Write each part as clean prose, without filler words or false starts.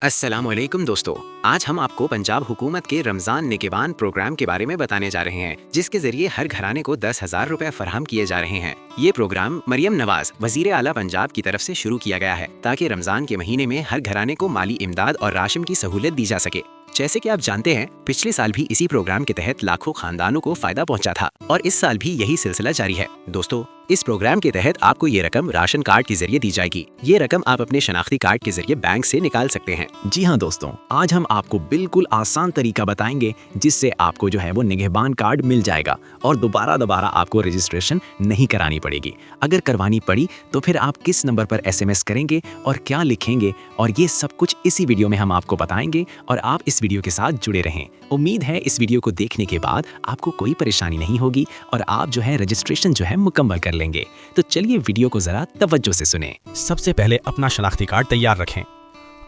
अस्सलामुअलैकुम दोस्तों, आज हम आपको पंजाब हुकूमत के रमजान निगहबान प्रोग्राम के बारे में बताने जा रहे हैं, जिसके जरिए हर घराने को 10,000 रुपए फराहम किए जा रहे हैं। ये प्रोग्राम मरियम नवाज वजीर आला पंजाब की तरफ से शुरू किया गया है ताकि रमजान के महीने में हर घराने को माली इमदाद और राशन की सहूलियत दी जा सके। जैसे कि आप जानते हैं, पिछले साल भी इसी प्रोग्राम के तहत लाखों खानदानों को फायदा पहुंचा था और इस साल भी यही सिलसिला जारी है। दोस्तों, इस प्रोग्राम के तहत आपको ये रकम राशन कार्ड के जरिए दी जाएगी। ये रकम आप अपने शनाख्ती कार्ड के जरिए बैंक से निकाल सकते हैं। जी हाँ दोस्तों, आज हम आपको बिल्कुल आसान तरीका बताएंगे जिससे आपको जो है वो निगहबान कार्ड मिल जाएगा और दोबारा आपको रजिस्ट्रेशन नहीं करानी पड़ेगी। अगर करवानी पड़ी तो फिर आप किस नंबर पर SMS करेंगे और क्या लिखेंगे, और ये सब कुछ इसी वीडियो में हम आपको बताएंगे और आप इस वीडियो के साथ जुड़े रहें। उम्मीद है इस वीडियो को देखने के बाद आपको कोई परेशानी नहीं होगी और आप जो है रजिस्ट्रेशन जो है मुकम्मल कर लेंगे। तो चलिए वीडियो को जरा तवज्जो से सुने। सबसे पहले अपना शनाख्ती कार्ड तैयार रखें।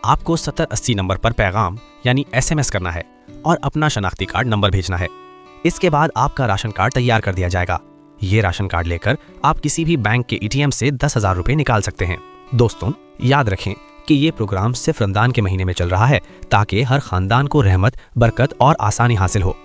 आपको 7080 नंबर पर पैगाम यानी SMS करना है और अपना शनाख्ती कार्ड नंबर भेजना है। इसके बाद आपका राशन कार्ड तैयार कर दिया जाएगा। ये राशन कार्ड लेकर आप किसी भी बैंक के ATM से 10,000 रुपए निकाल सकते हैं। दोस्तों, याद रखें कि ये प्रोग्राम सिर्फ रमजान के महीने में चल रहा है ताकि हर खानदान को रहमत, बरकत और आसानी हासिल हो।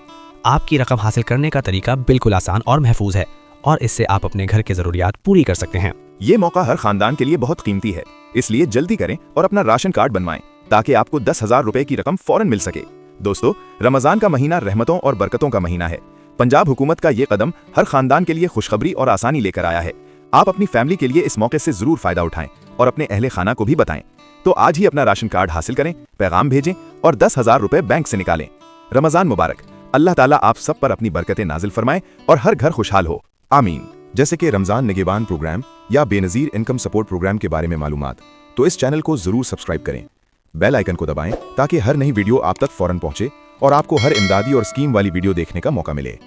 आपकी रकम हासिल करने का तरीका बिल्कुल आसान और महफूज है और इससे आप अपने घर की जरूरियात पूरी कर सकते हैं। ये मौका हर खानदान के लिए बहुत कीमती है, इसलिए जल्दी करें और अपना राशन कार्ड बनवाएं ताकि आपको 10,000 रुपए की रकम फौरन मिल सके। दोस्तों, रमजान का महीना रहमतों और बरकतों का महीना है। पंजाब हुकूमत का ये कदम हर खानदान के लिए खुशखबरी और आसानी लेकर आया है। आप अपनी फैमिली के लिए इस मौके से जरूर फायदा उठाएं और अपने अहले खाना को भी बताएं। तो आज ही अपना राशन कार्ड हासिल करें, पैगाम भेजें और 10,000 रुपए बैंक से निकालें। रमजान मुबारक। अल्लाह ताला आप सब पर अपनी बरकतें नाजिल फरमाए और हर घर खुशहाल हो, आमीन। जैसे कि रमजान निगहबान प्रोग्राम या बेनज़ीर इनकम सपोर्ट प्रोग्राम के बारे में मालूमात, तो इस चैनल को जरूर सब्सक्राइब करें। बेल आइकन को दबाएं ताकि हर नई वीडियो आप तक फौरन पहुंचे और आपको हर इमदादी और स्कीम वाली वीडियो देखने का मौका मिले।